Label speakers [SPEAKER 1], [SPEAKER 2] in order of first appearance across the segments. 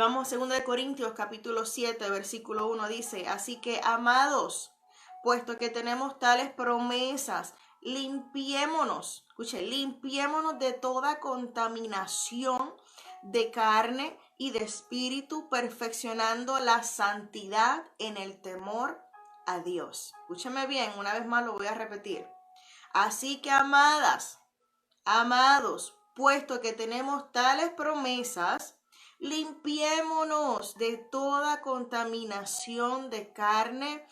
[SPEAKER 1] vamos a 2 Corintios capítulo 7, versículo 1, dice, así que amados, puesto que tenemos tales promesas, limpiémonos, escuche, limpiémonos de toda contaminación de carne y de espíritu, perfeccionando la santidad en el temor a Dios. Escúcheme bien, una vez más lo voy a repetir. Así que amadas, amados, puesto que tenemos tales promesas, limpiémonos de toda contaminación de carne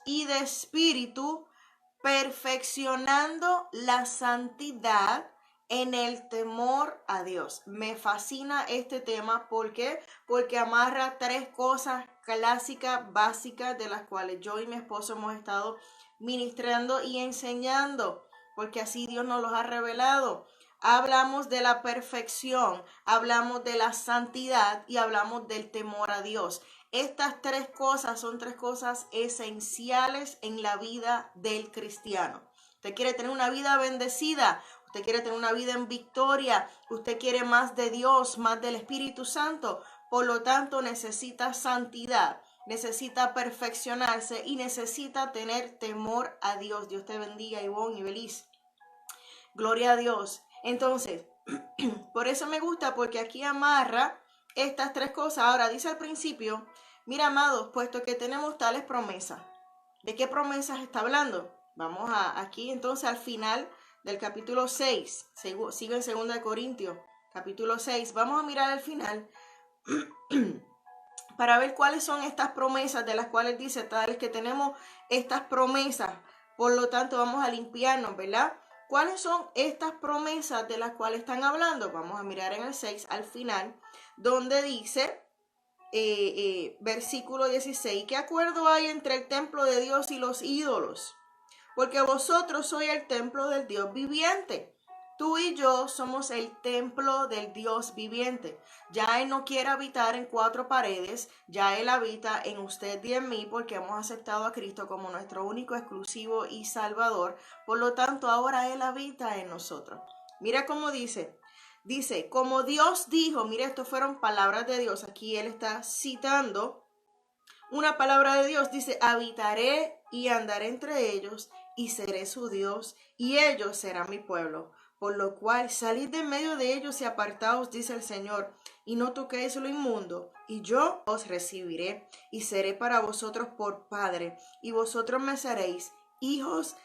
[SPEAKER 1] y de espíritu, perfeccionando la santidad en el temor a Dios. Me fascina este tema. ¿Por qué? Porque amarra tres cosas clásicas, básicas, de las cuales yo y mi esposo hemos estado ministrando y enseñando, porque así Dios nos los ha revelado. Hablamos de la perfección, hablamos de la santidad y hablamos del temor a Dios. Estas tres cosas son tres cosas esenciales en la vida del cristiano. Usted quiere tener una vida bendecida, usted quiere tener una vida en victoria, usted quiere más de Dios, más del Espíritu Santo. Por lo tanto, necesita santidad, necesita perfeccionarse y necesita tener temor a Dios. Dios te bendiga, Ivonne y Belis. Gloria a Dios. Entonces, por eso me gusta, porque aquí amarra estas tres cosas. Ahora, dice al principio, mira, amados, puesto que tenemos tales promesas. ¿De qué promesas está hablando? Vamos aquí entonces al final del capítulo 6. Sigo en 2 Corintios, capítulo 6. Vamos a mirar al final para ver cuáles son estas promesas de las cuales dice, tales que tenemos estas promesas. Por lo tanto, vamos a limpiarnos, ¿verdad? ¿Cuáles son estas promesas de las cuales están hablando? Vamos a mirar en el 6 al final, donde dice, versículo 16, ¿qué acuerdo hay entre el templo de Dios y los ídolos? Porque vosotros sois el templo del Dios viviente. Tú y yo somos el templo del Dios viviente. Ya Él no quiere habitar en cuatro paredes, ya Él habita en usted y en mí porque hemos aceptado a Cristo como nuestro único, exclusivo y Salvador. Por lo tanto, ahora Él habita en nosotros. Mira cómo dice, como Dios dijo, mira, esto fueron palabras de Dios. Aquí Él está citando una palabra de Dios. Dice, habitaré y andaré entre ellos y seré su Dios y ellos serán mi pueblo. Por lo cual, salid de medio de ellos y apartaos, dice el Señor, y no toquéis lo inmundo, y yo os recibiré, y seré para vosotros por Padre, y vosotros me seréis hijos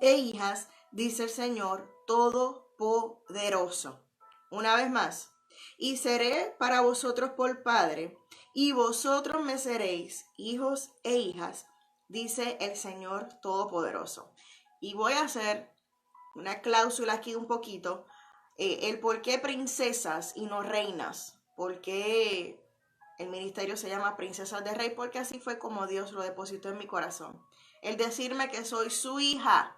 [SPEAKER 1] e hijas, dice el Señor Todopoderoso. Una vez más, y seré para vosotros por Padre, y vosotros me seréis hijos e hijas, dice el Señor Todopoderoso. Y voy a hacer una cláusula aquí un poquito, el por qué princesas y no reinas, por qué el ministerio se llama Princesas de Rey, porque así fue como Dios lo depositó en mi corazón. El decirme que soy su hija,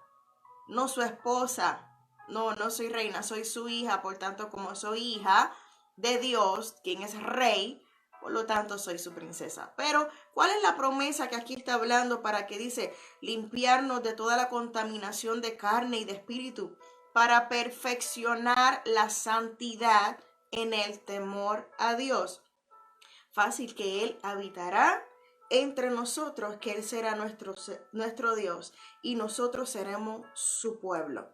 [SPEAKER 1] no su esposa, no soy reina, soy su hija, por tanto como soy hija de Dios, quien es rey, por lo tanto soy su princesa. Pero, ¿cuál es la promesa que aquí está hablando para que dice limpiarnos de toda la contaminación de carne y de espíritu para perfeccionar la santidad en el temor a Dios? Fácil, que Él habitará entre nosotros, que Él será nuestro Dios y nosotros seremos su pueblo.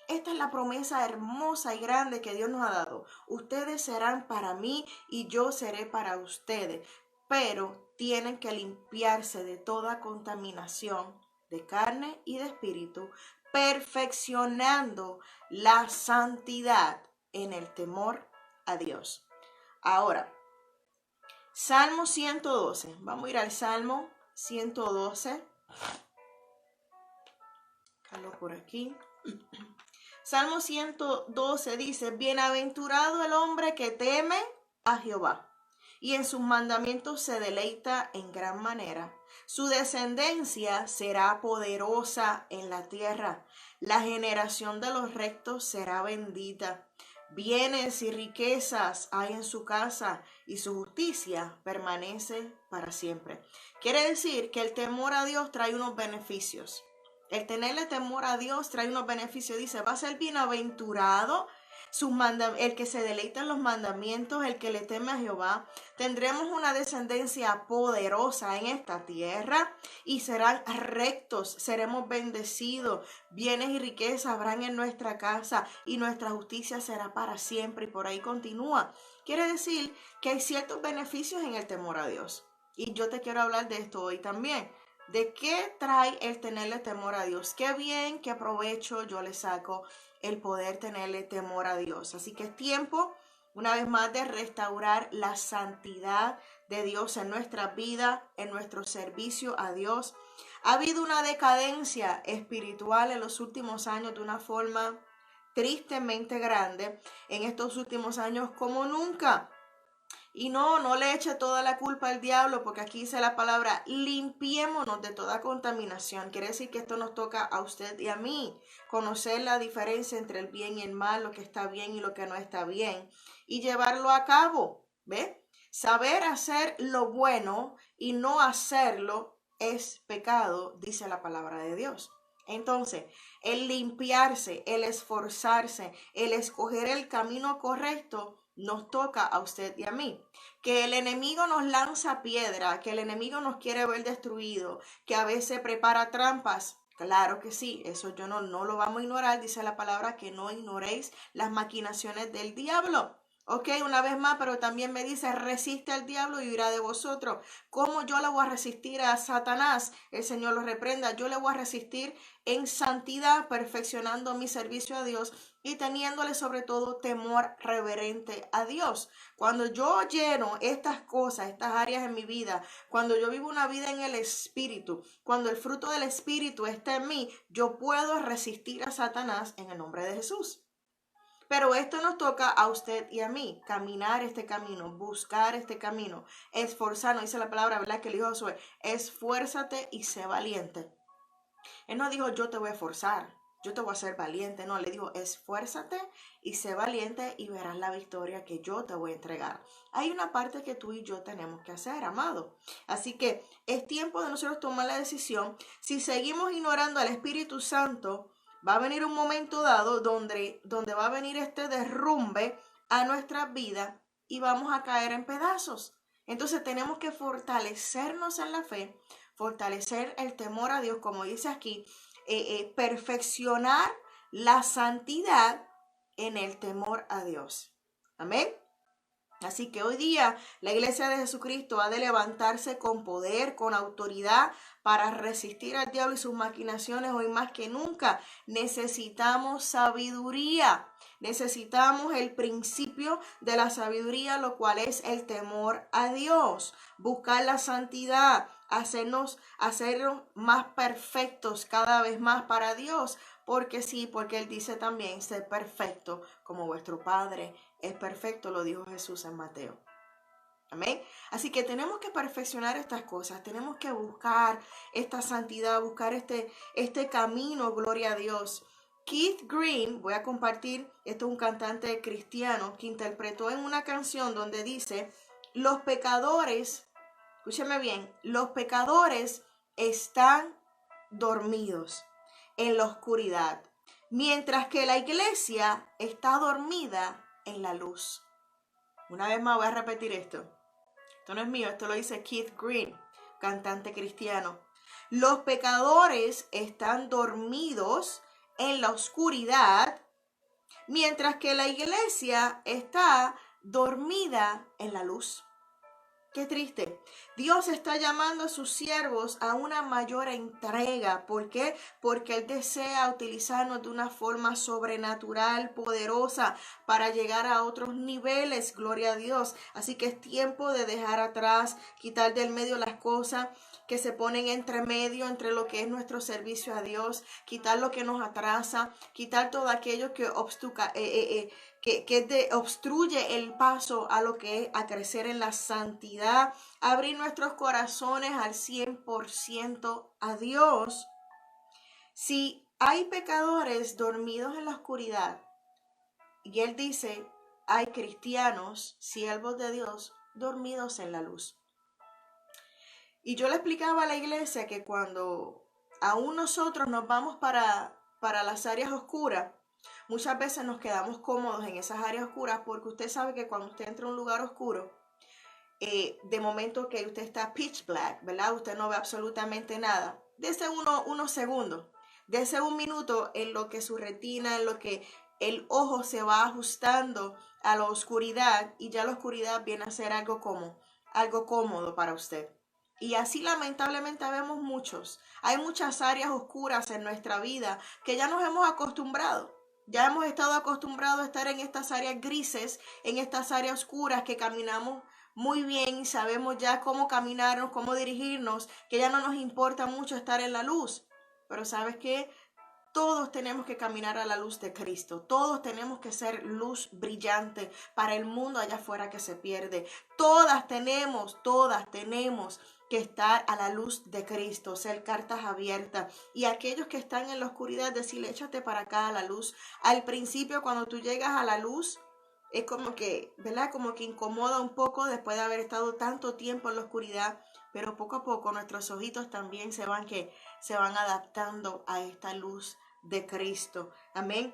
[SPEAKER 1] Esta es la promesa hermosa y grande que Dios nos ha dado. Ustedes serán para mí y yo seré para ustedes. Pero tienen que limpiarse de toda contaminación de carne y de espíritu, perfeccionando la santidad en el temor a Dios. Ahora, Salmo 112. Vamos a ir al Salmo 112. Calo por aquí. Salmo 112 dice, bienaventurado el hombre que teme a Jehová y en sus mandamientos se deleita en gran manera. Su descendencia será poderosa en la tierra. La generación de los rectos será bendita. Bienes y riquezas hay en su casa y su justicia permanece para siempre. Quiere decir que el temor a Dios trae unos beneficios. El tenerle temor a Dios trae unos beneficios. Dice, va a ser bienaventurado el que se deleita en los mandamientos, el que le teme a Jehová. Tendremos una descendencia poderosa en esta tierra y serán rectos, seremos bendecidos. Bienes y riquezas habrán en nuestra casa y nuestra justicia será para siempre. Y por ahí continúa. Quiere decir que hay ciertos beneficios en el temor a Dios. Y yo te quiero hablar de esto hoy también. ¿De qué trae el tenerle temor a Dios? Qué bien, qué provecho yo le saco el poder tenerle temor a Dios. Así que es tiempo, una vez más, de restaurar la santidad de Dios en nuestra vida, en nuestro servicio a Dios. Ha habido una decadencia espiritual en los últimos años de una forma tristemente grande, en estos últimos años como nunca. Y no le eche toda la culpa al diablo, porque aquí dice la palabra, limpiémonos de toda contaminación. Quiere decir que esto nos toca a usted y a mí, conocer la diferencia entre el bien y el mal, lo que está bien y lo que no está bien, y llevarlo a cabo, ¿ve? Saber hacer lo bueno y no hacerlo es pecado, dice la palabra de Dios. Entonces, el limpiarse, el esforzarse, el escoger el camino correcto, nos toca a usted y a mí. Que el enemigo nos lanza piedra, que el enemigo nos quiere ver destruido, que a veces prepara trampas. Claro que sí, eso yo no lo vamos a ignorar. Dice la palabra que no ignoréis las maquinaciones del diablo. Ok, una vez más, pero también me dice, resiste al diablo y huirá de vosotros. ¿Cómo yo le voy a resistir a Satanás? El Señor lo reprenda. Yo le voy a resistir en santidad, perfeccionando mi servicio a Dios y teniéndole sobre todo temor reverente a Dios. Cuando yo lleno estas cosas, estas áreas en mi vida, cuando yo vivo una vida en el Espíritu, cuando el fruto del Espíritu está en mí, yo puedo resistir a Satanás en el nombre de Jesús. Pero esto nos toca a usted y a mí, caminar este camino, buscar este camino, esforzarnos, dice la palabra, ¿verdad? Que el hijo Josué, esfuérzate y sé valiente. Él no dijo, yo te voy a forzar, yo te voy a hacer valiente. No, le dijo, esfuérzate y sé valiente y verás la victoria que yo te voy a entregar. Hay una parte que tú y yo tenemos que hacer, amado. Así que es tiempo de nosotros tomar la decisión. Si seguimos ignorando al Espíritu Santo, va a venir un momento dado donde va a venir este derrumbe a nuestra vida y vamos a caer en pedazos. Entonces tenemos que fortalecernos en la fe, fortalecer el temor a Dios, como dice aquí, perfeccionar la santidad en el temor a Dios. Amén. Así que hoy día la iglesia de Jesucristo ha de levantarse con poder, con autoridad para resistir al diablo y sus maquinaciones. Hoy más que nunca necesitamos sabiduría. Necesitamos el principio de la sabiduría, lo cual es el temor a Dios. Buscar la santidad, hacernos más perfectos cada vez más para Dios. Porque sí, porque Él dice también, ser perfecto como vuestro Padre es perfecto, lo dijo Jesús en Mateo. Amén. Así que tenemos que perfeccionar estas cosas, tenemos que buscar esta santidad, buscar este camino, gloria a Dios. Keith Green, voy a compartir, esto es un cantante cristiano que interpretó en una canción donde dice, los pecadores, escúcheme bien, los pecadores están dormidos en la oscuridad, mientras que la iglesia está dormida en la luz. Una vez más voy a repetir esto. Esto no es mío, esto lo dice Keith Green, cantante cristiano. Los pecadores están dormidos en la oscuridad, mientras que la iglesia está dormida en la luz. Qué triste. Dios está llamando a sus siervos a una mayor entrega. ¿Por qué? Porque Él desea utilizarnos de una forma sobrenatural, poderosa, para llegar a otros niveles. Gloria a Dios. Así que es tiempo de dejar atrás, quitar del medio las cosas que se ponen entre medio, entre lo que es nuestro servicio a Dios, quitar lo que nos atrasa, quitar todo aquello que obstruye el paso a lo que es a crecer en la santidad, abrir nuestros corazones al 100% a Dios. Si hay pecadores dormidos en la oscuridad, y Él dice, hay cristianos, siervos de Dios, dormidos en la luz. Y yo le explicaba a la iglesia que cuando aún nosotros nos vamos para las áreas oscuras, Muchas veces nos quedamos cómodos en esas áreas oscuras porque usted sabe que cuando usted entra a un lugar oscuro, de momento que usted está pitch black, ¿verdad? Usted no ve absolutamente nada. Dese unos segundos, dese un minuto en lo que su retina, en lo que el ojo se va ajustando a la oscuridad y ya la oscuridad viene a ser algo cómodo para usted. Y así lamentablemente vemos muchos. Hay muchas áreas oscuras en nuestra vida que ya nos hemos acostumbrado. Ya hemos estado acostumbrados a estar en estas áreas grises, en estas áreas oscuras que caminamos muy bien y sabemos ya cómo caminarnos, cómo dirigirnos, que ya no nos importa mucho estar en la luz. Pero ¿sabes qué? Todos tenemos que caminar a la luz de Cristo. Todos tenemos que ser luz brillante para el mundo allá afuera que se pierde. Todas tenemos que estar a la luz de Cristo, ser cartas abiertas. Y aquellos que están en la oscuridad, decirle, échate para acá a la luz. Al principio, cuando tú llegas a la luz, es como que, ¿verdad? Como que incomoda un poco después de haber estado tanto tiempo en la oscuridad. Pero poco a poco nuestros ojitos también se van adaptando a esta luz de Cristo. Amén.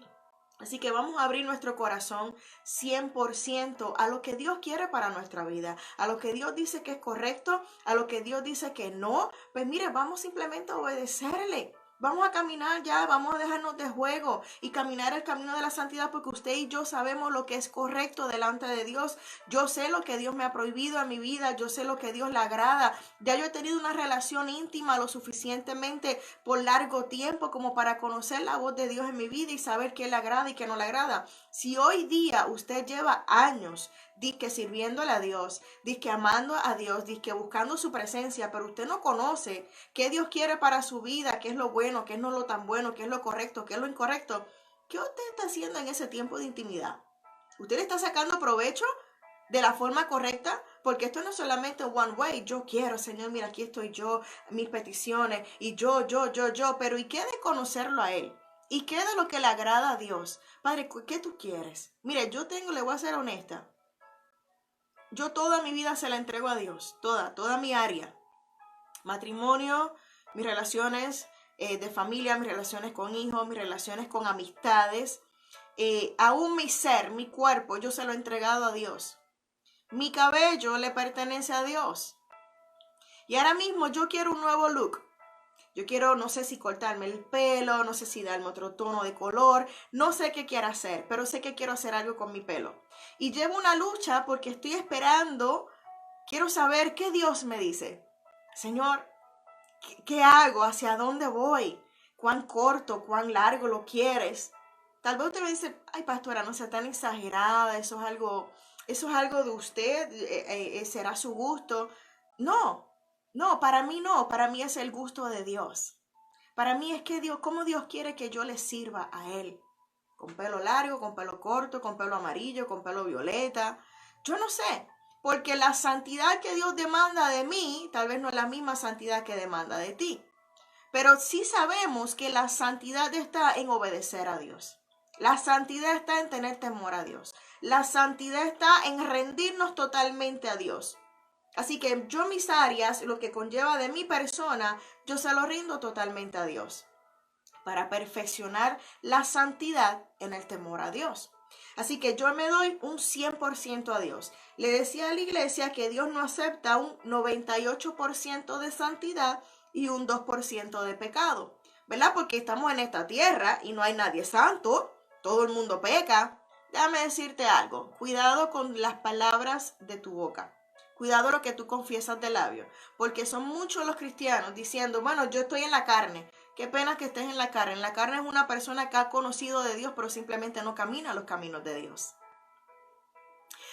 [SPEAKER 1] Así que vamos a abrir nuestro corazón 100% a lo que Dios quiere para nuestra vida, a lo que Dios dice que es correcto, a lo que Dios dice que no. Pues mire, vamos simplemente a obedecerle. Vamos a caminar ya, vamos a dejarnos de juego y caminar el camino de la santidad porque usted y yo sabemos lo que es correcto delante de Dios. Yo sé lo que Dios me ha prohibido en mi vida, yo sé lo que Dios le agrada. Ya yo he tenido una relación íntima lo suficientemente por largo tiempo como para conocer la voz de Dios en mi vida y saber qué le agrada y qué no le agrada. Si hoy día usted lleva años disque sirviéndole a Dios, disque amando a Dios, disque buscando su presencia, pero usted no conoce qué Dios quiere para su vida, qué es lo bueno, qué es no lo tan bueno, qué es lo correcto, qué es lo incorrecto, ¿qué usted está haciendo en ese tiempo de intimidad? ¿Usted le está sacando provecho de la forma correcta? Porque esto no es solamente one way. Yo quiero, Señor, mira, aquí estoy yo, mis peticiones, y yo, pero ¿y qué de conocerlo a Él? ¿Y qué de lo que le agrada a Dios? Padre, ¿qué tú quieres? Mire, le voy a ser honesta. Yo toda mi vida se la entrego a Dios, toda mi área. Matrimonio, mis relaciones de familia, mis relaciones con hijos, mis relaciones con amistades. Aún mi ser, mi cuerpo, yo se lo he entregado a Dios. Mi cabello le pertenece a Dios. Y ahora mismo yo quiero un nuevo look. Yo quiero, no sé si cortarme el pelo, no sé si darme otro tono de color, no sé qué quiero hacer, pero sé que quiero hacer algo con mi pelo. Y llevo una lucha porque estoy esperando, quiero saber qué Dios me dice. Señor, ¿qué hago? ¿Hacia dónde voy? ¿Cuán corto, cuán largo lo quieres? Tal vez usted me dice, ay pastora, no sea tan exagerada, eso es algo de usted, será su gusto. No, para mí no, para mí es el gusto de Dios. Para mí es que Dios, cómo Dios quiere que yo le sirva a Él. Con pelo largo, con pelo corto, con pelo amarillo, con pelo violeta. Yo no sé, porque la santidad que Dios demanda de mí, tal vez no es la misma santidad que demanda de ti. Pero sí sabemos que la santidad está en obedecer a Dios. La santidad está en tener temor a Dios. La santidad está en rendirnos totalmente a Dios. Así que yo mis áreas, lo que conlleva de mi persona, yo se lo rindo totalmente a Dios para perfeccionar la santidad en el temor a Dios. Así que yo me doy un 100% a Dios. Le decía a la iglesia que Dios no acepta un 98% de santidad y un 2% de pecado, ¿verdad? Porque estamos en esta tierra y no hay nadie santo, todo el mundo peca. Déjame decirte algo, cuidado con las palabras de tu boca. Cuidado lo que tú confiesas de labio, porque son muchos los cristianos diciendo, bueno, yo estoy en la carne. Qué pena que estés en la carne. En la carne es una persona que ha conocido de Dios, pero simplemente no camina los caminos de Dios.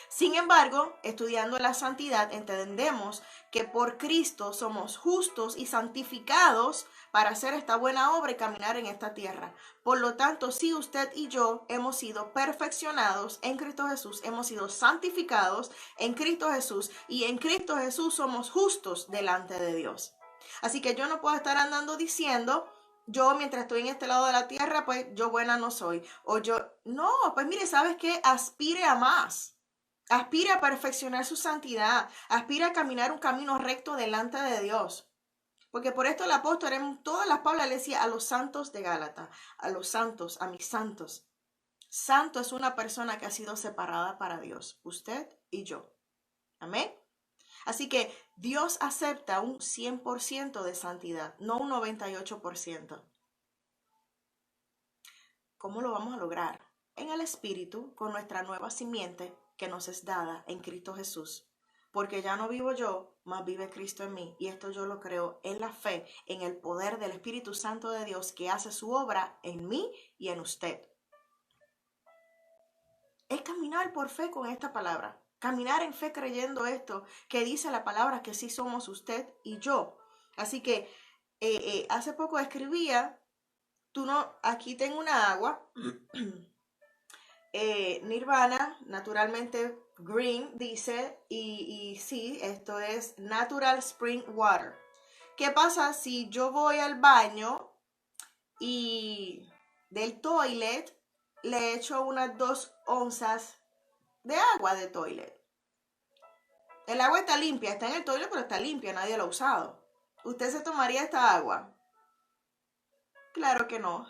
[SPEAKER 1] Sin embargo, estudiando la santidad, entendemos que por Cristo somos justos y santificados para hacer esta buena obra y caminar en esta tierra. Por lo tanto, si usted y yo hemos sido perfeccionados en Cristo Jesús, hemos sido santificados en Cristo Jesús y en Cristo Jesús somos justos delante de Dios. Así que yo no puedo estar andando diciendo, yo mientras estoy en este lado de la tierra, pues yo buena no soy. No, pues mire, ¿sabes qué? Aspire a más. Aspire a perfeccionar su santidad. Aspire a caminar un camino recto delante de Dios. Porque por esto el apóstol en todas las palabras le decía a los santos de Gálata, a los santos, a mis santos. Santo es una persona que ha sido separada para Dios, usted y yo. Amén. Así que Dios acepta un 100% de santidad, no un 98%. ¿Cómo lo vamos a lograr? En el Espíritu, con nuestra nueva simiente que nos es dada en Cristo Jesús. Porque ya no vivo yo, mas vive Cristo en mí. Y esto yo lo creo en la fe, en el poder del Espíritu Santo de Dios que hace su obra en mí y en usted. Es caminar por fe con esta palabra. Caminar en fe creyendo esto que dice la palabra que sí somos usted y yo. Así que hace poco escribía, aquí tengo una agua, Nirvana, naturalmente green, dice, y sí, esto es natural spring water. ¿Qué pasa si yo voy al baño y del toilet le echo unas 2 onzas de agua de toilet? El agua está limpia, está en el toilet, pero está limpia, nadie lo ha usado. ¿Usted se tomaría esta agua? Claro que no.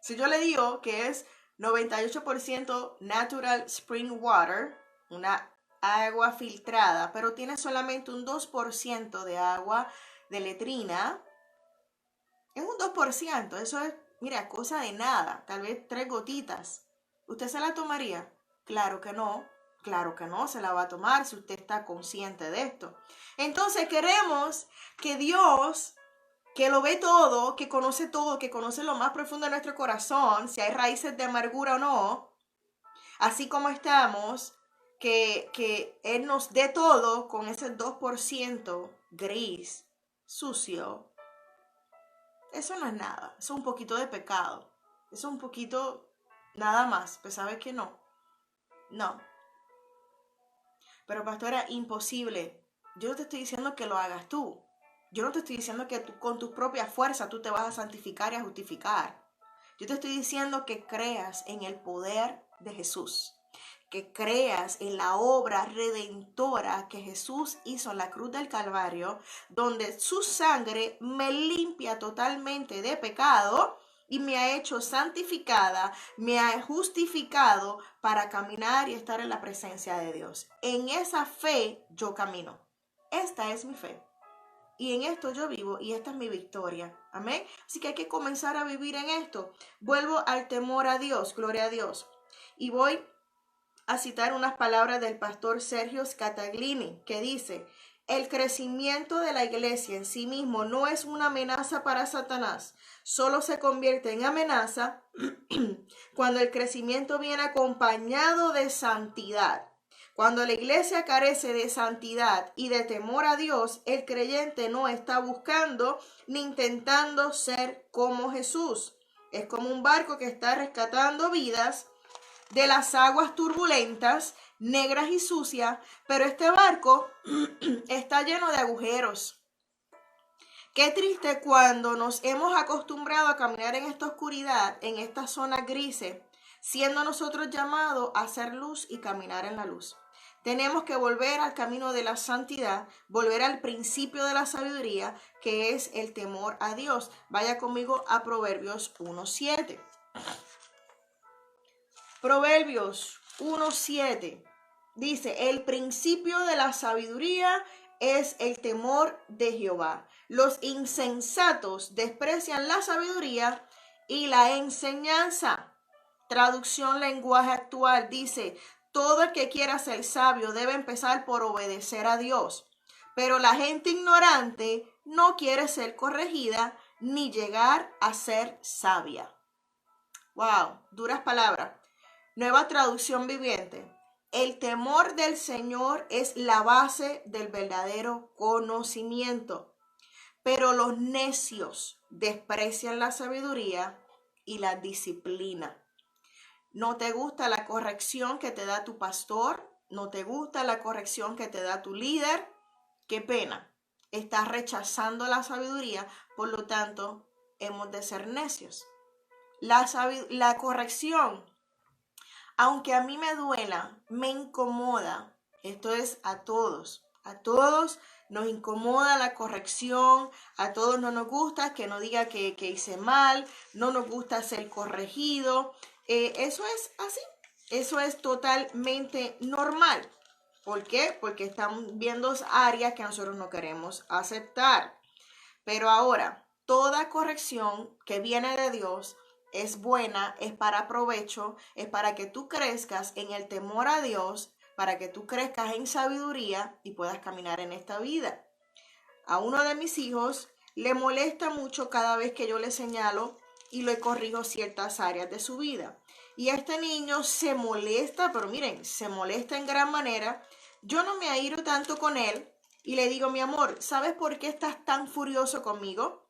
[SPEAKER 1] Si yo le digo que es 98% natural spring water, una agua filtrada, pero tiene solamente un 2% de agua de letrina, es un 2%, eso es, mira, cosa de nada, tal vez 3 gotitas. ¿Usted se la tomaría? Claro que no. Claro que no, se la va a tomar si usted está consciente de esto. Entonces queremos que Dios, que lo ve todo, que conoce lo más profundo de nuestro corazón, si hay raíces de amargura o no, así como estamos, que Él nos dé todo con ese 2% gris, sucio. Eso no es nada, eso es un poquito de pecado, eso es un poquito nada más, pues sabes que no. Pero pastora, imposible. Yo no te estoy diciendo que lo hagas tú. Yo no te estoy diciendo que tú, con tu propia fuerza tú te vas a santificar y a justificar. Yo te estoy diciendo que creas en el poder de Jesús. Que creas en la obra redentora que Jesús hizo en la cruz del Calvario, donde su sangre me limpia totalmente de pecado y me ha hecho santificada, me ha justificado para caminar y estar en la presencia de Dios. En esa fe yo camino. Esta es mi fe. Y en esto yo vivo y esta es mi victoria. Amén. Así que hay que comenzar a vivir en esto. Vuelvo al temor a Dios. Gloria a Dios. Y voy a citar unas palabras del pastor Sergio Scataglini, que dice: el crecimiento de la iglesia en sí mismo no es una amenaza para Satanás, solo se convierte en amenaza cuando el crecimiento viene acompañado de santidad. Cuando la iglesia carece de santidad y de temor a Dios, el creyente no está buscando ni intentando ser como Jesús. Es como un barco que está rescatando vidas de las aguas turbulentas, negras y sucias, pero este barco está lleno de agujeros. Qué triste cuando nos hemos acostumbrado a caminar en esta oscuridad, en esta zona grises, siendo nosotros llamados a hacer luz y caminar en la luz. Tenemos que volver al camino de la santidad, volver al principio de la sabiduría, que es el temor a Dios. Vaya conmigo a Proverbios 1:7. Proverbios 1:7 dice: el principio de la sabiduría es el temor de Jehová. Los insensatos desprecian la sabiduría y la enseñanza. Traducción lenguaje actual dice: todo el que quiera ser sabio debe empezar por obedecer a Dios. Pero la gente ignorante no quiere ser corregida ni llegar a ser sabia. Wow, duras palabras. Nueva traducción viviente. El temor del Señor es la base del verdadero conocimiento, pero los necios desprecian la sabiduría y la disciplina. ¿No te gusta la corrección que te da tu pastor? ¿No te gusta la corrección que te da tu líder? ¡Qué pena! Estás rechazando la sabiduría, por lo tanto, hemos de ser necios. La corrección, aunque a mí me duela, me incomoda. Esto es a todos nos incomoda la corrección, a todos no nos gusta que nos diga que hice mal, no nos gusta ser corregido. Eso es así. Eso es totalmente normal. ¿Por qué? Porque están viendo áreas que nosotros no queremos aceptar. Pero ahora, toda corrección que viene de Dios es buena, es para provecho, es para que tú crezcas en el temor a Dios, para que tú crezcas en sabiduría y puedas caminar en esta vida. A uno de mis hijos le molesta mucho cada vez que yo le señalo y le corrijo ciertas áreas de su vida. Y este niño se molesta, pero miren, se molesta en gran manera. Yo no me airo tanto con él y le digo, mi amor, ¿sabes por qué estás tan furioso conmigo?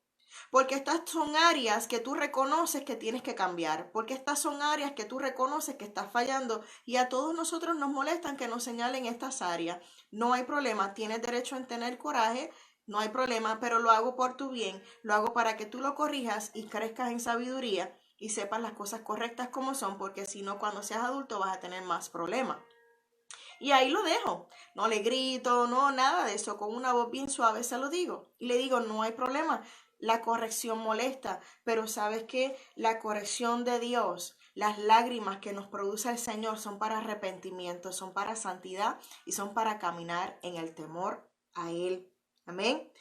[SPEAKER 1] Porque estas son áreas que tú reconoces que tienes que cambiar, porque estas son áreas que tú reconoces que estás fallando y a todos nosotros nos molestan que nos señalen estas áreas. No hay problema, tienes derecho a tener coraje, no hay problema, pero lo hago por tu bien, lo hago para que tú lo corrijas y crezcas en sabiduría y sepas las cosas correctas como son, porque si no, cuando seas adulto vas a tener más problemas. Y ahí lo dejo, no le grito, no, nada de eso, con una voz bien suave se lo digo. Y le digo, no hay problema, la corrección molesta, pero sabes que la corrección de Dios, las lágrimas que nos produce el Señor son para arrepentimiento, son para santidad y son para caminar en el temor a Él. Amén.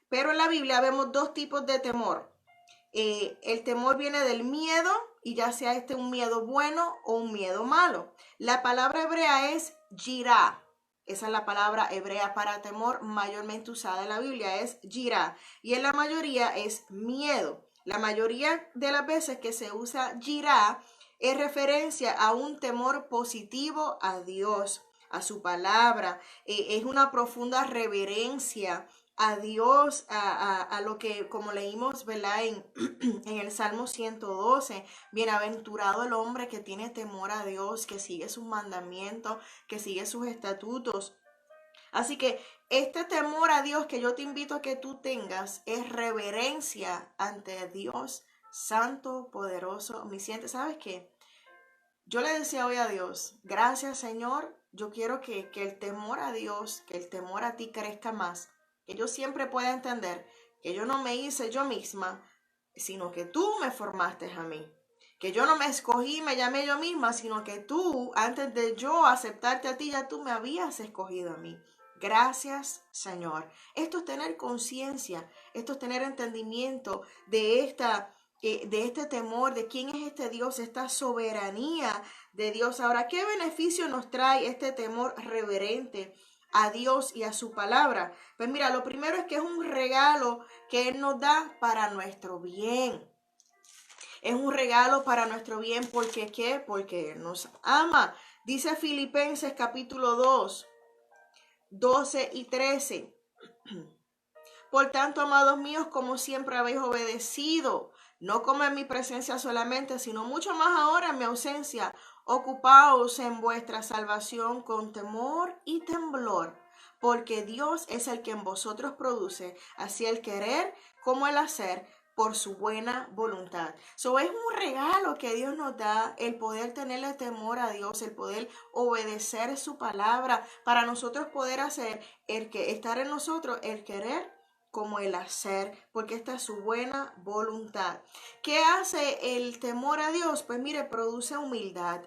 [SPEAKER 1] Pero en la Biblia vemos dos tipos de temor. El temor viene del miedo y ya sea este un miedo bueno o un miedo malo. La palabra hebrea es yirá. Esa es la palabra hebrea para temor mayormente usada en la Biblia, es yirá. Y en la mayoría es miedo. La mayoría de las veces que se usa yirá es referencia a un temor positivo a Dios, a su palabra. Es una profunda reverencia a Dios, a lo que, como leímos, ¿verdad? En el Salmo 112, bienaventurado el hombre que tiene temor a Dios, que sigue sus mandamientos, que sigue sus estatutos. Así que este temor a Dios que yo te invito a que tú tengas es reverencia ante Dios santo, poderoso, omnisciente. ¿Sabes qué? Yo le decía hoy a Dios, gracias Señor, yo quiero que el temor a Dios, que el temor a ti crezca más, que yo siempre pueda entender que yo no me hice yo misma, sino que tú me formaste a mí. Que yo no me escogí, me llamé yo misma, sino que tú, antes de yo aceptarte a ti, ya tú me habías escogido a mí. Gracias, Señor. Esto es tener conciencia, esto es tener entendimiento de este temor, de quién es este Dios, esta soberanía de Dios. Ahora, ¿qué beneficio nos trae este temor reverente a Dios y a su palabra? Pues mira, lo primero es que es un regalo que Él nos da para nuestro bien. Es un regalo para nuestro bien, ¿porque qué? Porque Él nos ama. Dice Filipenses capítulo 2, 12 y 13. Por tanto, amados míos, como siempre habéis obedecido, no como en mi presencia solamente, sino mucho más ahora en mi ausencia, ocupaos en vuestra salvación con temor y temblor, porque Dios es el que en vosotros produce, así el querer como el hacer, por su buena voluntad. Es un regalo que Dios nos da, el poder tenerle temor a Dios, el poder obedecer su palabra, para nosotros poder hacer estar en nosotros el querer como el hacer, porque esta es su buena voluntad. ¿Qué hace el temor a Dios? Pues mire, produce humildad.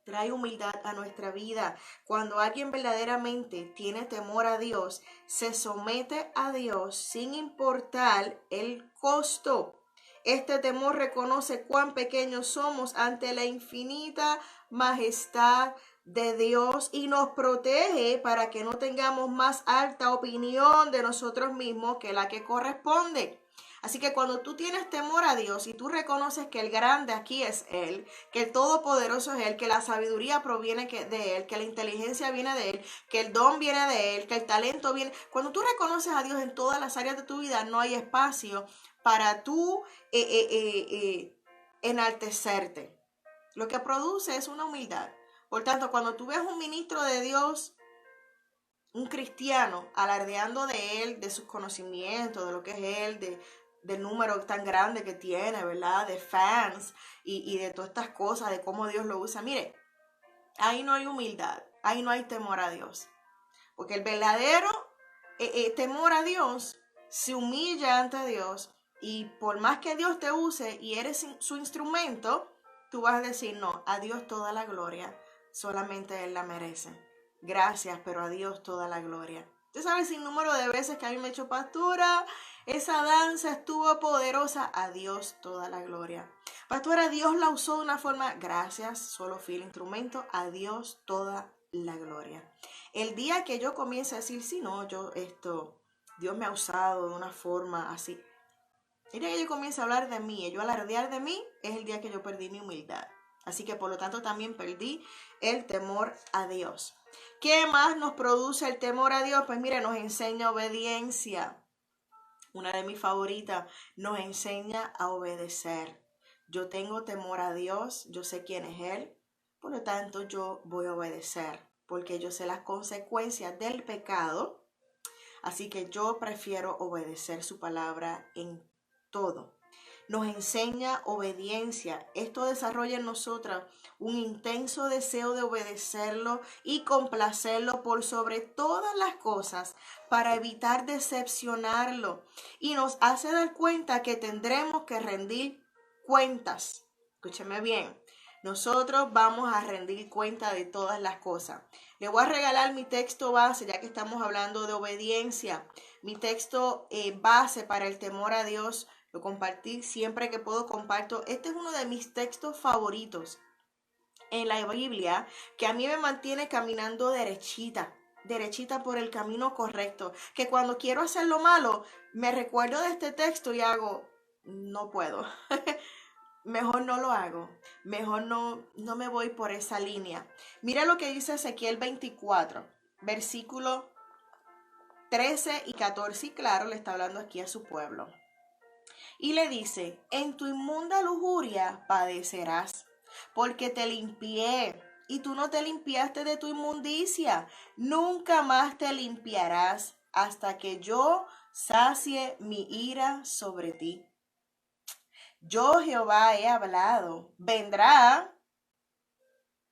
[SPEAKER 1] Trae humildad a nuestra vida. Cuando alguien verdaderamente tiene temor a Dios, se somete a Dios sin importar el costo. Este temor reconoce cuán pequeños somos ante la infinita majestad de Dios y nos protege para que no tengamos más alta opinión de nosotros mismos que la que corresponde. Así que cuando tú tienes temor a Dios y tú reconoces que el grande aquí es Él, que el todopoderoso es Él, que la sabiduría proviene de Él, que la inteligencia viene de Él, que el don viene de Él, que el talento viene. Cuando tú reconoces a Dios en todas las áreas de tu vida, no hay espacio para tú enaltecerte. Lo que produce es una humildad. Por tanto, cuando tú ves un ministro de Dios, un cristiano, alardeando de él, de sus conocimientos, de lo que es él, del número tan grande que tiene, ¿verdad? De fans y de todas estas cosas, de cómo Dios lo usa. Mire, ahí no hay humildad, ahí no hay temor a Dios. Porque el verdadero temor a Dios se humilla ante Dios y por más que Dios te use y eres su instrumento, tú vas a decir, no, a Dios toda la gloria, solamente Él la merece. Gracias, pero a Dios toda la gloria. Usted sabe el sinnúmero de veces que a mí me he hecho pastora, esa danza estuvo poderosa, a Dios toda la gloria. Pastora, Dios la usó de una forma, gracias, solo fui el instrumento, a Dios toda la gloria. El día que yo comience a decir, sí, no, Dios me ha usado de una forma así. El día que yo comience a hablar de mí y yo alardear de mí, es el día que yo perdí mi humildad. Así que por lo tanto también perdí el temor a Dios. ¿Qué más nos produce el temor a Dios? Pues mire, nos enseña obediencia. Una de mis favoritas, nos enseña a obedecer. Yo tengo temor a Dios, yo sé quién es Él, por lo tanto yo voy a obedecer, porque yo sé las consecuencias del pecado, así que yo prefiero obedecer su palabra en todo. Nos enseña obediencia. Esto desarrolla en nosotras un intenso deseo de obedecerlo y complacerlo por sobre todas las cosas para evitar decepcionarlo. Y nos hace dar cuenta que tendremos que rendir cuentas. Escúcheme bien. Nosotros vamos a rendir cuenta de todas las cosas. Le voy a regalar mi texto base, ya que estamos hablando de obediencia. Mi texto base para el temor a Dios. Lo compartí siempre que puedo, comparto. Este es uno de mis textos favoritos en la Biblia, que a mí me mantiene caminando derechita por el camino correcto. Que cuando quiero hacer lo malo, me recuerdo de este texto y hago, no puedo. Mejor no lo hago. Mejor no me voy por esa línea. Mira lo que dice Ezequiel 24, versículo 13 y 14. Y claro, le está hablando aquí a su pueblo. Y le dice, en tu inmunda lujuria padecerás, porque te limpié, y tú no te limpiaste de tu inmundicia. Nunca más te limpiarás hasta que yo sacie mi ira sobre ti. Yo Jehová he hablado, vendrá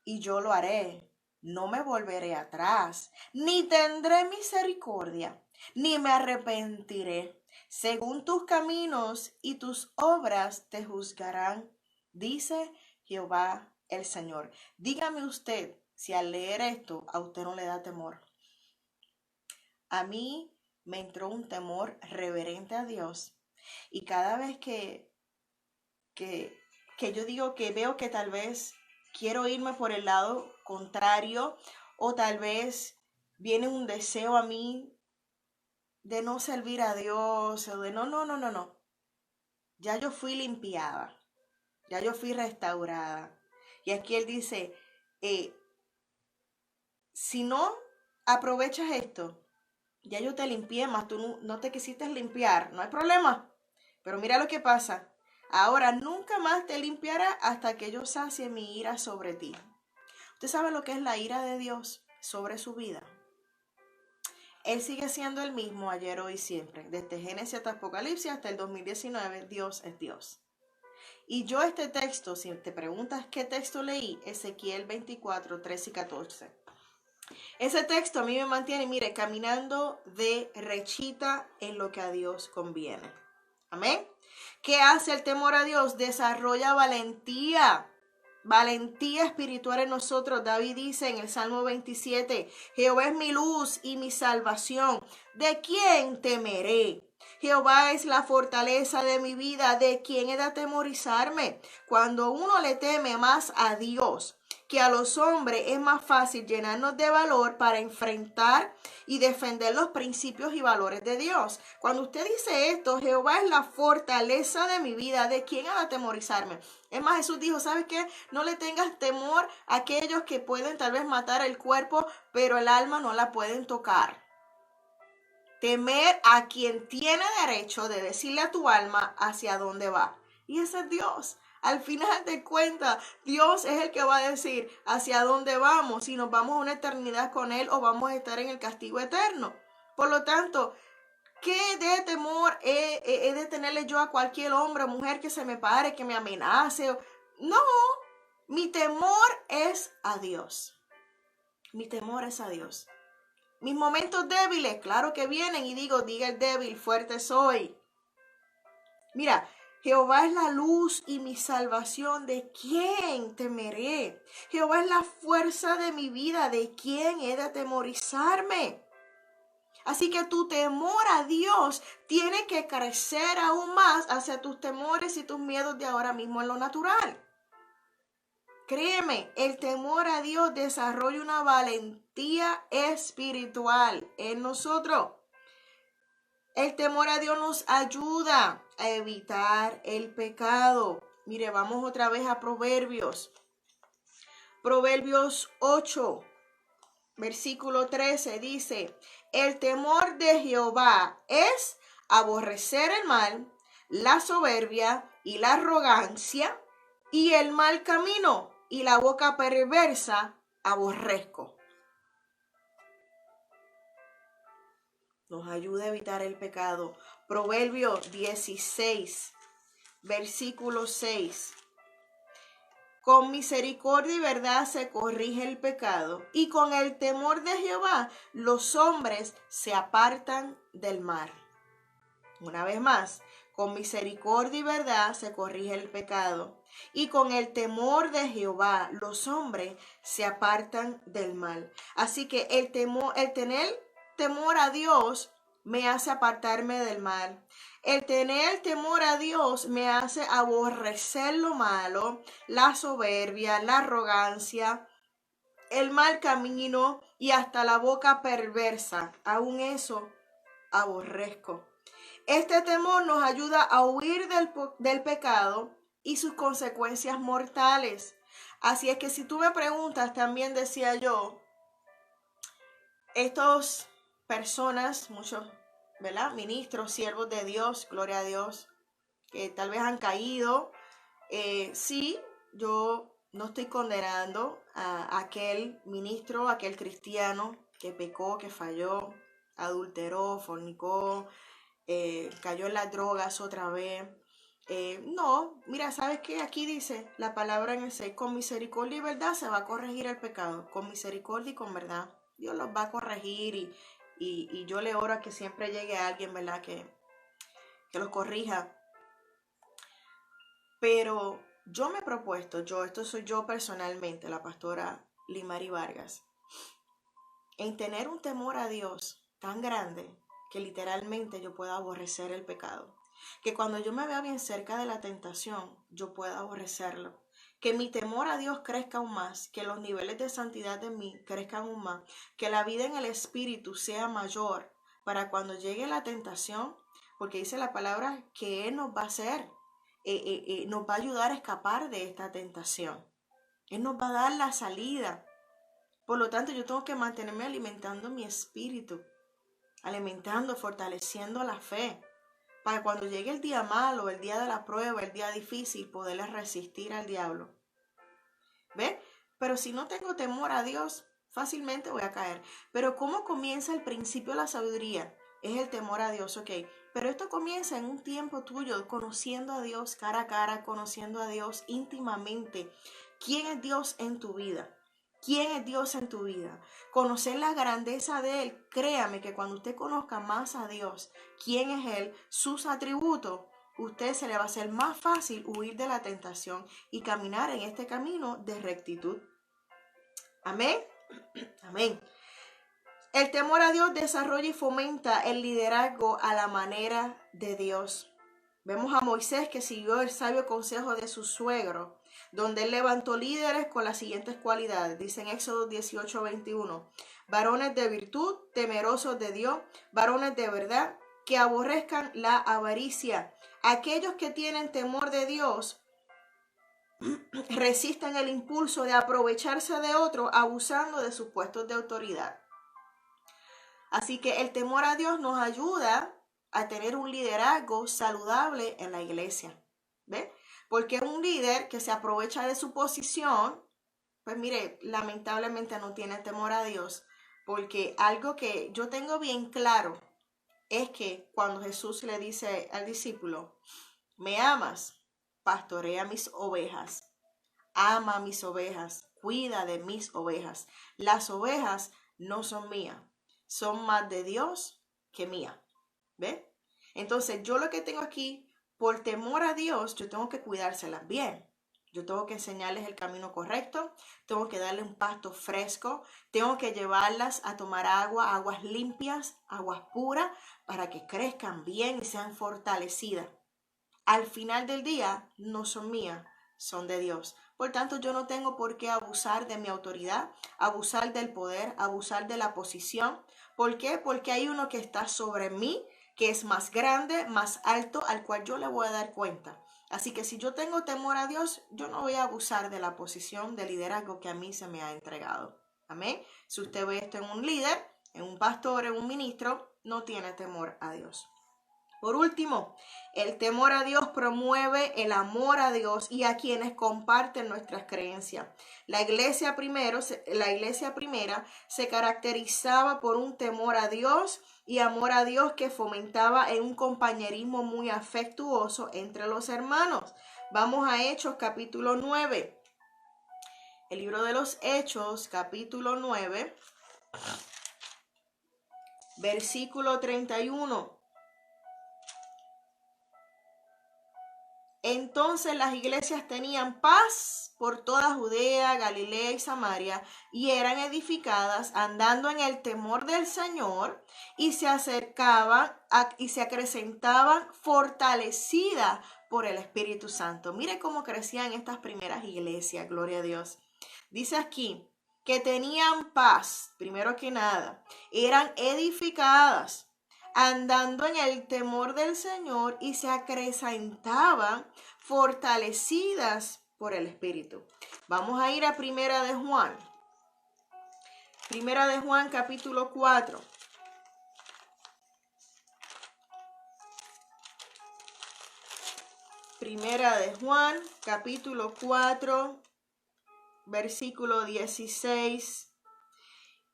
[SPEAKER 1] y yo lo haré. No me volveré atrás, ni tendré misericordia, ni me arrepentiré. Según tus caminos y tus obras te juzgarán, dice Jehová el Señor. Dígame usted si al leer esto a usted no le da temor. A mí me entró un temor reverente a Dios, y cada vez que yo digo que veo que tal vez quiero irme por el lado contrario, o tal vez viene un deseo a mí de no servir a Dios, o de no. Ya yo fui limpiada, ya yo fui restaurada. Y aquí él dice, si no aprovechas esto, ya yo te limpié, más tú no te quisiste limpiar, no hay problema. Pero mira lo que pasa. Ahora nunca más te limpiará hasta que yo sacie mi ira sobre ti. ¿Usted sabe lo que es la ira de Dios sobre su vida? Él sigue siendo el mismo ayer, hoy y siempre. Desde Génesis hasta Apocalipsis hasta el 2019, Dios es Dios. Y yo este texto, si te preguntas qué texto leí, Ezequiel 24, 13 y 14. Ese texto a mí me mantiene, mire, caminando derechita en lo que a Dios conviene. Amén. ¿Qué hace el temor a Dios? Desarrolla valentía. Valentía espiritual en nosotros. David dice en el Salmo 27, Jehová es mi luz y mi salvación. ¿De quién temeré? Jehová es la fortaleza de mi vida. ¿De quién he de atemorizarme? Cuando uno le teme más a Dios que a los hombres, es más fácil llenarnos de valor para enfrentar y defender los principios y valores de Dios. Cuando usted dice esto, Jehová es la fortaleza de mi vida, ¿de quién ha de atemorizarme? Es más, Jesús dijo, ¿sabes qué? No le tengas temor a aquellos que pueden tal vez matar el cuerpo, pero el alma no la pueden tocar. Temer a quien tiene derecho de decirle a tu alma hacia dónde va. Y ese es Dios. Al final de cuentas, Dios es el que va a decir hacia dónde vamos, si nos vamos a una eternidad con Él o vamos a estar en el castigo eterno. Por lo tanto, ¿qué de temor he de tenerle yo a cualquier hombre o mujer que se me pare, que me amenace? No, mi temor es a Dios. Mi temor es a Dios. Mis momentos débiles, claro que vienen y diga el débil, fuerte soy. Mira, Jehová es la luz y mi salvación, ¿de quién temeré? Jehová es la fuerza de mi vida, ¿de quién he de atemorizarme? Así que tu temor a Dios tiene que crecer aún más hacia tus temores y tus miedos de ahora mismo en lo natural. Créeme, el temor a Dios desarrolla una valentía espiritual en nosotros. El temor a Dios nos ayuda a evitar el pecado. Mire, vamos otra vez a Proverbios. Proverbios 8, versículo 13 dice: el temor de Jehová es aborrecer el mal, la soberbia y la arrogancia, y el mal camino y la boca perversa aborrezco. Nos ayuda a evitar el pecado. Proverbios 16, versículo 6. Con misericordia y verdad se corrige el pecado, y con el temor de Jehová los hombres se apartan del mal. Una vez más, con misericordia y verdad se corrige el pecado, y con el temor de Jehová los hombres se apartan del mal. Así que el tener temor a Dios me hace apartarme del mal. El tener temor a Dios me hace aborrecer lo malo, la soberbia, la arrogancia, el mal camino y hasta la boca perversa. Aún eso aborrezco. Este temor nos ayuda a huir del pecado y sus consecuencias mortales. Así es que si tú me preguntas, también decía yo, estas personas, muchos, ¿verdad? Ministros, siervos de Dios, gloria a Dios, que tal vez han caído. Sí, yo no estoy condenando a aquel ministro, a aquel cristiano que pecó, que falló, adulteró, fornicó, cayó en las drogas otra vez. No, mira, ¿sabes qué? Aquí dice la palabra en el 6, con misericordia y verdad se va a corregir el pecado, con misericordia y con verdad. Dios los va a corregir y yo le oro a que siempre llegue a alguien, ¿verdad? Que los corrija. Pero yo me he propuesto, esto soy yo personalmente, la pastora Limari Vargas, en tener un temor a Dios tan grande que literalmente yo pueda aborrecer el pecado. Que cuando yo me vea bien cerca de la tentación, yo pueda aborrecerlo. Que mi temor a Dios crezca aún más, que los niveles de santidad de mí crezcan aún más, que la vida en el Espíritu sea mayor para cuando llegue la tentación, porque dice la palabra que Él nos va a hacer, nos va a ayudar a escapar de esta tentación. Él nos va a dar la salida. Por lo tanto, yo tengo que mantenerme alimentando mi espíritu, alimentando, fortaleciendo la fe, para cuando llegue el día malo, el día de la prueba, el día difícil, poderle resistir al diablo. ¿Ves? Pero si no tengo temor a Dios, fácilmente voy a caer. Pero ¿cómo comienza el principio de la sabiduría? Es el temor a Dios, ok. Pero esto comienza en un tiempo tuyo, conociendo a Dios cara a cara, conociendo a Dios íntimamente. ¿Quién es Dios en tu vida? ¿Quién es Dios en tu vida? Conocer la grandeza de Él. Créame que cuando usted conozca más a Dios, quién es Él, sus atributos, usted se le va a hacer más fácil huir de la tentación y caminar en este camino de rectitud. Amén. Amén. El temor a Dios desarrolla y fomenta el liderazgo a la manera de Dios. Vemos a Moisés que siguió el sabio consejo de su suegro, donde él levantó líderes con las siguientes cualidades. Dice en Éxodo 18:21, varones de virtud, temerosos de Dios, varones de verdad, que aborrezcan la avaricia. Aquellos que tienen temor de Dios resisten el impulso de aprovecharse de otro abusando de sus puestos de autoridad. Así que el temor a Dios nos ayuda a tener un liderazgo saludable en la iglesia. ¿Ve? Porque un líder que se aprovecha de su posición, pues mire, lamentablemente no tiene temor a Dios. Porque algo que yo tengo bien claro es que cuando Jesús le dice al discípulo, ¿me amas? Pastorea mis ovejas. Ama mis ovejas. Cuida de mis ovejas. Las ovejas no son mías. Son más de Dios que mía. ¿Ve? Entonces yo lo que tengo aquí por temor a Dios, yo tengo que cuidárselas bien. Yo tengo que enseñarles el camino correcto, tengo que darle un pasto fresco, tengo que llevarlas a tomar agua, aguas limpias, aguas puras, para que crezcan bien y sean fortalecidas. Al final del día, no son mías, son de Dios. Por tanto, yo no tengo por qué abusar de mi autoridad, abusar del poder, abusar de la posición. ¿Por qué? Porque hay uno que está sobre mí, que es más grande, más alto, al cual yo le voy a dar cuenta. Así que si yo tengo temor a Dios, yo no voy a abusar de la posición de liderazgo que a mí se me ha entregado. Amén. Si usted ve esto en un líder, en un pastor, en un ministro, no tiene temor a Dios. Por último, el temor a Dios promueve el amor a Dios y a quienes comparten nuestras creencias. La iglesia primera se caracterizaba por un temor a Dios y amor a Dios que fomentaba un compañerismo muy afectuoso entre los hermanos. Vamos a Hechos capítulo 9. El libro de los Hechos capítulo 9, versículo 31. Entonces las iglesias tenían paz por toda Judea, Galilea y Samaria, y eran edificadas andando en el temor del Señor, y se acercaban y se acrecentaban fortalecidas por el Espíritu Santo. Mire cómo crecían estas primeras iglesias, gloria a Dios. Dice aquí que tenían paz, primero que nada, eran edificadas andando en el temor del Señor y se acrecentaban fortalecidas por el Espíritu. Vamos a ir a Primera de Juan. Primera de Juan capítulo 4. Primera de Juan capítulo 4, versículo 16.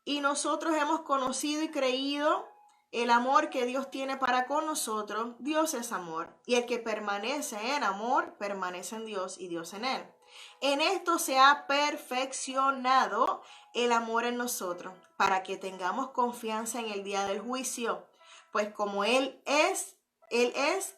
[SPEAKER 1] Y nosotros hemos conocido y creído el amor que Dios tiene para con nosotros. Dios es amor, y el que permanece en amor, permanece en Dios y Dios en él. En esto se ha perfeccionado el amor en nosotros, para que tengamos confianza en el día del juicio. Pues como Él es,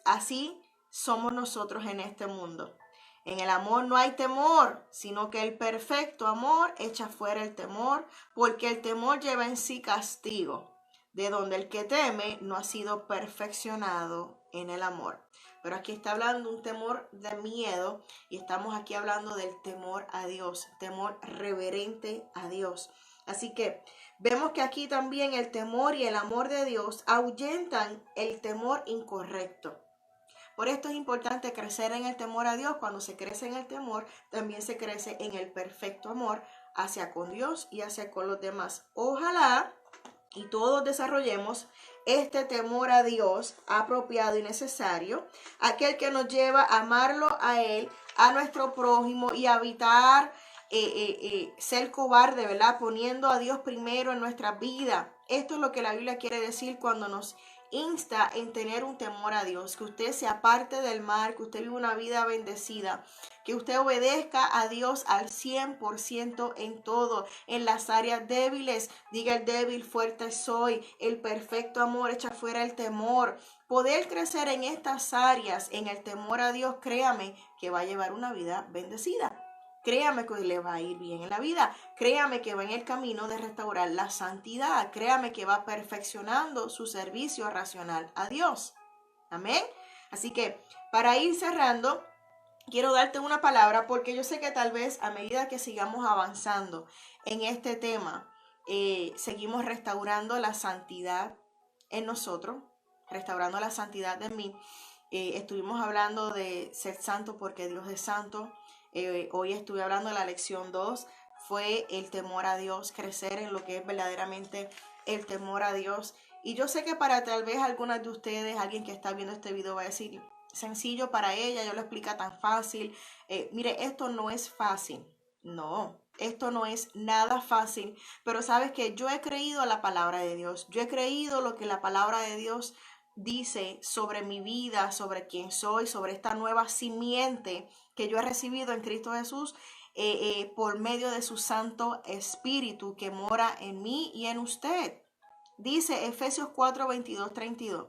[SPEAKER 1] así somos nosotros en este mundo. En el amor no hay temor, sino que el perfecto amor echa fuera el temor, porque el temor lleva en sí castigo, de donde el que teme no ha sido perfeccionado en el amor. Pero aquí está hablando un temor de miedo, y estamos aquí hablando del temor a Dios, temor reverente a Dios. Así que vemos que aquí también el temor y el amor de Dios ahuyentan el temor incorrecto. Por esto es importante crecer en el temor a Dios. Cuando se crece en el temor, también se crece en el perfecto amor hacia con Dios y hacia con los demás. Ojalá y todos desarrollemos este temor a Dios apropiado y necesario, aquel que nos lleva a amarlo a Él, a nuestro prójimo, y a evitar ser cobarde, ¿verdad? Poniendo a Dios primero en nuestra vida. Esto es lo que la Biblia quiere decir cuando nos insta en tener un temor a Dios, que usted se aparte del mal, que usted viva una vida bendecida, que usted obedezca a Dios al 100% en todo, en las áreas débiles. Diga el débil, fuerte soy. El perfecto amor echa fuera el temor. Poder crecer en estas áreas, en el temor a Dios, créame que va a llevar una vida bendecida. Créame que le va a ir bien en la vida. Créame que va en el camino de restaurar la santidad. Créame que va perfeccionando su servicio racional a Dios. Amén. Así que para ir cerrando, quiero darte una palabra, porque yo sé que tal vez a medida que sigamos avanzando en este tema, seguimos restaurando la santidad en nosotros, restaurando la santidad de mí. Estuvimos hablando de ser santo porque Dios es santo. Hoy estuve hablando de la lección 2, fue el temor a Dios, crecer en lo que es verdaderamente el temor a Dios. Y yo sé que para tal vez algunas de ustedes, alguien que está viendo este video va a decir, sencillo para ella, yo lo explica tan fácil. Mire, esto no es fácil, no, esto no es nada fácil, pero sabes que yo he creído a la palabra de Dios, yo he creído lo que la palabra de Dios dice sobre mi vida, sobre quién soy, sobre esta nueva simiente que yo he recibido en Cristo Jesús, por medio de su Santo Espíritu que mora en mí y en usted. Dice Efesios 4, 22, 32.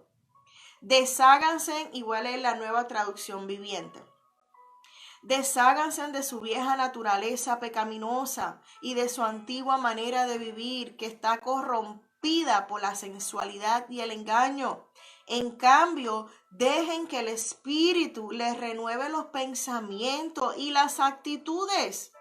[SPEAKER 1] Desháganse, igual es la Nueva Traducción Viviente. Desháganse de su vieja naturaleza pecaminosa y de su antigua manera de vivir que está corrompida por la sensualidad y el engaño. En cambio, dejen que el Espíritu les renueve los pensamientos y las actitudes.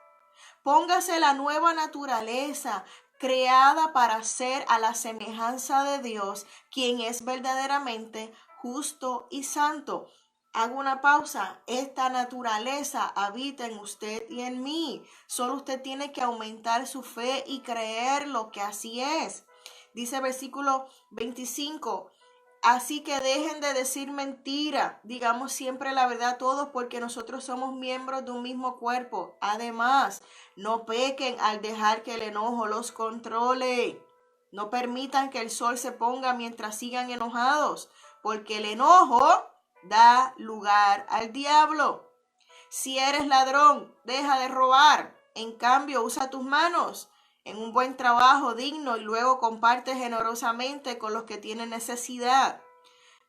[SPEAKER 1] Póngase la nueva naturaleza creada para ser a la semejanza de Dios, quien es verdaderamente justo y santo. Hago una pausa. Esta naturaleza habita en usted y en mí. Solo usted tiene que aumentar su fe y creerlo que así es. Dice versículo 25. Así que dejen de decir mentira. Digamos siempre la verdad todos, porque nosotros somos miembros de un mismo cuerpo. Además, no pequen al dejar que el enojo los controle. No permitan que el sol se ponga mientras sigan enojados, porque el enojo da lugar al diablo. Si eres ladrón, deja de robar. En cambio, usa tus manos en un buen trabajo digno y luego comparte generosamente con los que tienen necesidad.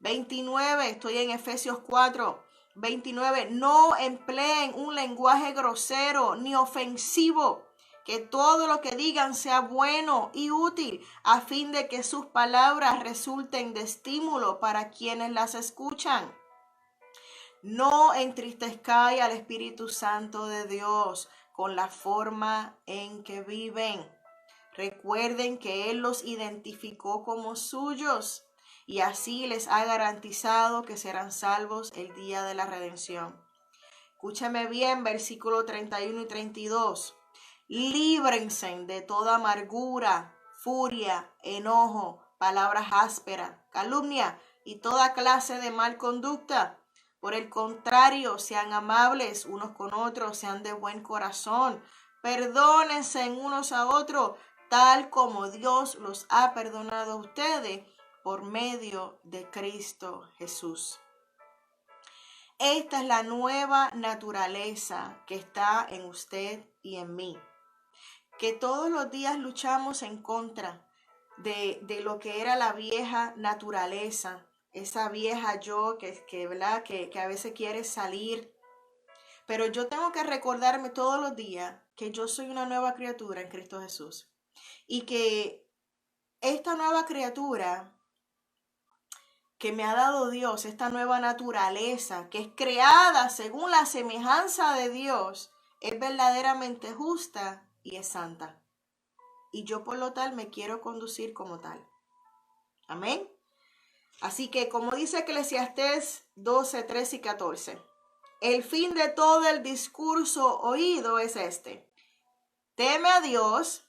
[SPEAKER 1] 29, estoy en Efesios 4, 29. No empleen un lenguaje grosero ni ofensivo. Que todo lo que digan sea bueno y útil, a fin de que sus palabras resulten de estímulo para quienes las escuchan. No entristezcáis al Espíritu Santo de Dios con la forma en que viven. Recuerden que Él los identificó como suyos y así les ha garantizado que serán salvos el día de la redención. Escúchame bien, versículo 31 y 32. Líbrense de toda amargura, furia, enojo, palabras ásperas, calumnia y toda clase de mal conducta. Por el contrario, sean amables unos con otros, sean de buen corazón, perdónense unos a otros, tal como Dios los ha perdonado a ustedes por medio de Cristo Jesús. Esta es la nueva naturaleza que está en usted y en mí. Que todos los días luchamos en contra de lo que era la vieja naturaleza, esa vieja yo ¿verdad? Que a veces quiere salir. Pero yo tengo que recordarme todos los días que yo soy una nueva criatura en Cristo Jesús. Y que esta nueva criatura que me ha dado Dios, esta nueva naturaleza que es creada según la semejanza de Dios, es verdaderamente justa y es santa. Y yo por lo tal me quiero conducir como tal. Amén. Así que como dice Eclesiastés 12, 13 y 14, el fin de todo el discurso oído es este: teme a Dios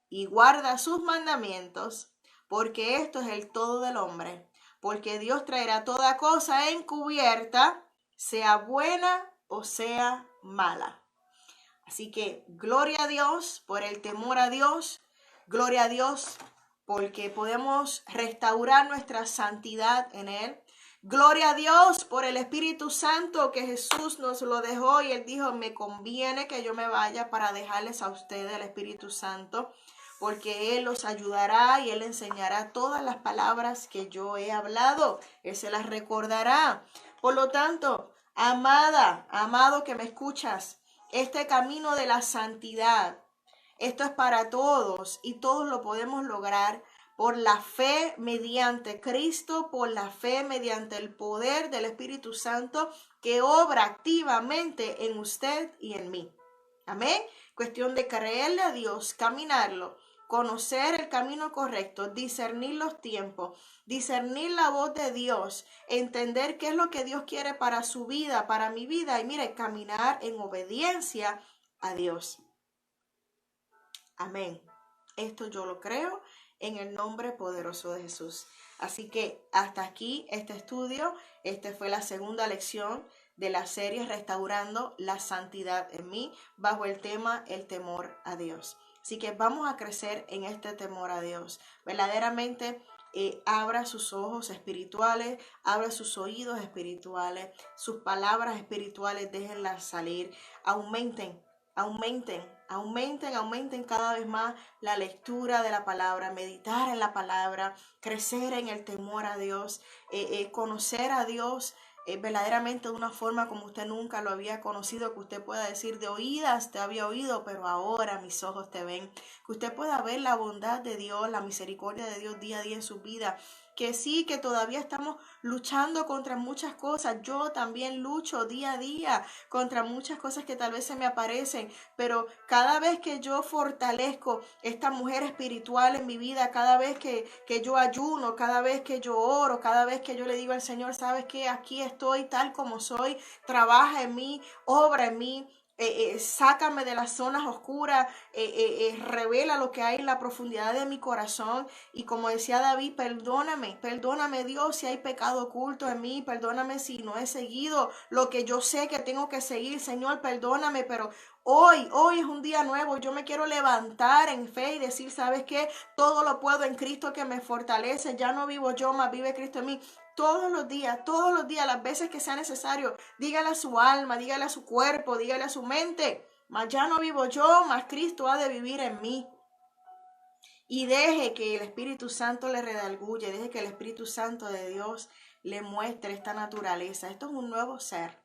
[SPEAKER 1] y guarda sus mandamientos, porque esto es el todo del hombre. Porque Dios traerá toda cosa encubierta, sea buena o sea mala. Así que gloria a Dios por el temor a Dios. Gloria a Dios porque podemos restaurar nuestra santidad en Él. Gloria a Dios por el Espíritu Santo que Jesús nos lo dejó y Él dijo, me conviene que yo me vaya para dejarles a ustedes el Espíritu Santo, porque Él los ayudará y Él enseñará todas las palabras que yo he hablado. Él se las recordará. Por lo tanto, amada, amado que me escuchas, este camino de la santidad, esto es para todos y todos lo podemos lograr por la fe mediante Cristo, por la fe mediante el poder del Espíritu Santo que obra activamente en usted y en mí. Amén. Cuestión de creerle a Dios, caminarlo, conocer el camino correcto, discernir los tiempos, discernir la voz de Dios, entender qué es lo que Dios quiere para su vida, para mi vida, y mire, caminar en obediencia a Dios. Amén. Esto yo lo creo en el nombre poderoso de Jesús. Así que hasta aquí este estudio. Esta fue la segunda lección de la serie Restaurando la Santidad en mí, bajo el tema el temor a Dios. Así que vamos a crecer en este temor a Dios. Verdaderamente abra sus ojos espirituales, abra sus oídos espirituales, sus palabras espirituales, déjenlas salir, aumenten aumenten cada vez más la lectura de la palabra, meditar en la palabra, crecer en el temor a Dios, conocer a Dios verdaderamente de una forma como usted nunca lo había conocido, que usted pueda decir: de oídas te había oído, pero ahora mis ojos te ven. Que usted pueda ver la bondad de Dios, la misericordia de Dios día a día en su vida. Que sí, que todavía estamos luchando contra muchas cosas. Yo también lucho día a día contra muchas cosas que tal vez se me aparecen, pero cada vez que yo fortalezco esta mujer espiritual en mi vida, cada vez que yo ayuno, cada vez que yo oro, cada vez que yo le digo al Señor: ¿sabes qué? Aquí estoy tal como soy, trabaja en mí, obra en mí. Sácame de las zonas oscuras, revela lo que hay en la profundidad de mi corazón. Y como decía David: perdóname Dios si hay pecado oculto en mí, perdóname si no he seguido lo que yo sé que tengo que seguir, Señor, perdóname, pero hoy es un día nuevo. Yo me quiero levantar en fe y decir: ¿sabes qué? Todo lo puedo en Cristo que me fortalece. Ya no vivo yo, más vive Cristo en mí. Todos los días, las veces que sea necesario, dígale a su alma, dígale a su cuerpo, dígale a su mente: mas ya no vivo yo, mas Cristo ha de vivir en mí. Y deje que el Espíritu Santo le redarguye, deje que el Espíritu Santo de Dios le muestre esta naturaleza. Esto es un nuevo ser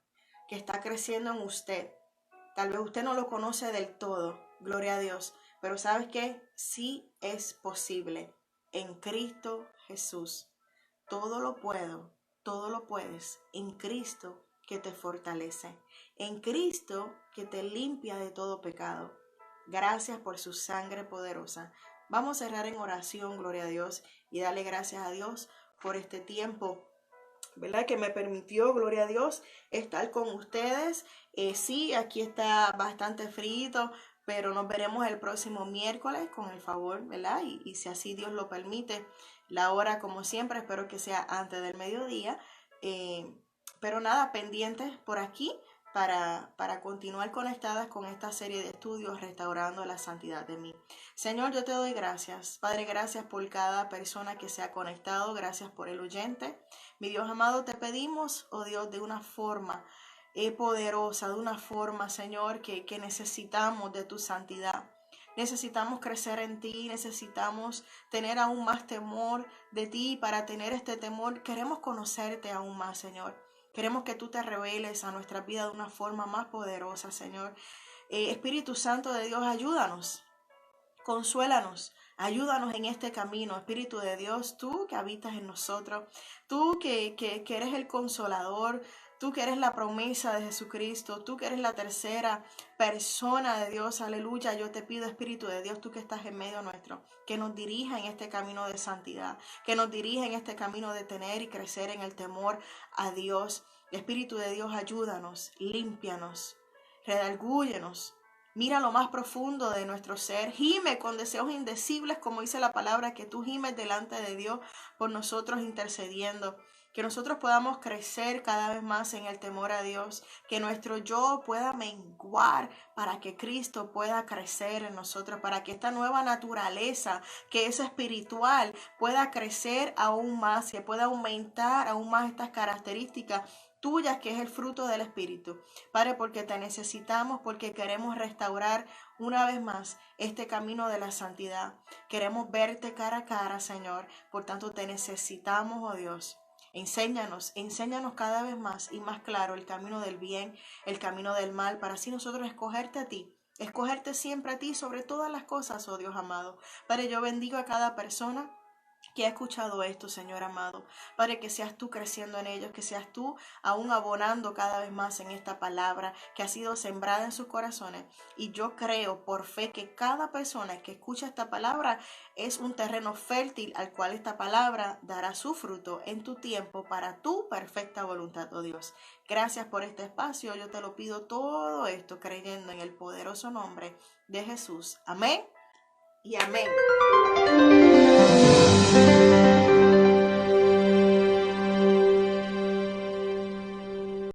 [SPEAKER 1] que está creciendo en usted. Tal vez usted no lo conoce del todo, gloria a Dios, pero ¿sabes qué? Sí es posible. En Cristo Jesús. Todo lo puedo, todo lo puedes en Cristo que te fortalece, en Cristo que te limpia de todo pecado. Gracias por su sangre poderosa. Vamos a cerrar en oración, gloria a Dios, y darle gracias a Dios por este tiempo, ¿verdad? Que me permitió, gloria a Dios, estar con ustedes. Sí, aquí está bastante frío, pero nos veremos el próximo miércoles con el favor, ¿verdad? Y si así Dios lo permite, la hora como siempre, espero que sea antes del mediodía. Pero nada, pendientes por aquí para continuar conectadas con esta serie de estudios, restaurando la santidad de mí. Señor, yo te doy gracias. Padre, gracias por cada persona que se ha conectado. Gracias por el oyente. Mi Dios amado, te pedimos, oh Dios, de una forma poderosa, de una forma, Señor, que necesitamos de tu santidad. Necesitamos crecer en ti, necesitamos tener aún más temor de ti. Para tener este temor queremos conocerte aún más, Señor. Queremos que tú te reveles a nuestra vida de una forma más poderosa, Señor. Espíritu Santo de Dios, ayúdanos, consuélanos, ayúdanos en este camino. Espíritu de Dios, tú que habitas en nosotros, tú que eres el consolador, tú que eres la promesa de Jesucristo, tú que eres la tercera persona de Dios, aleluya. Yo te pido, Espíritu de Dios, tú que estás en medio nuestro, que nos dirija en este camino de santidad, que nos dirija en este camino de tener y crecer en el temor a Dios. Espíritu de Dios, ayúdanos, límpianos, redargúyenos. Mira lo más profundo de nuestro ser. Gime con deseos indecibles, como dice la palabra, que tú gimes delante de Dios por nosotros intercediendo. Que nosotros podamos crecer cada vez más en el temor a Dios. Que nuestro yo pueda menguar para que Cristo pueda crecer en nosotros. Para que esta nueva naturaleza que es espiritual pueda crecer aún más. Que pueda aumentar aún más estas características tuyas, que es el fruto del Espíritu. Padre, porque te necesitamos, porque queremos restaurar una vez más este camino de la santidad. Queremos verte cara a cara, Señor. Por tanto, te necesitamos, oh Dios. Enséñanos cada vez más y más claro el camino del bien, el camino del mal, para así nosotros escogerte a ti. Escogerte siempre a ti sobre todas las cosas, oh Dios amado. Padre, yo bendigo a cada persona que ha escuchado esto, Señor amado. Padre, que seas tú creciendo en ellos, que seas tú aún abonando cada vez más en esta palabra que ha sido sembrada en sus corazones. Y yo creo por fe que cada persona que escucha esta palabra es un terreno fértil al cual esta palabra dará su fruto en tu tiempo para tu perfecta voluntad, oh Dios. Gracias por este espacio. Yo te lo pido todo esto creyendo en el poderoso nombre de Jesús. Amén y amén.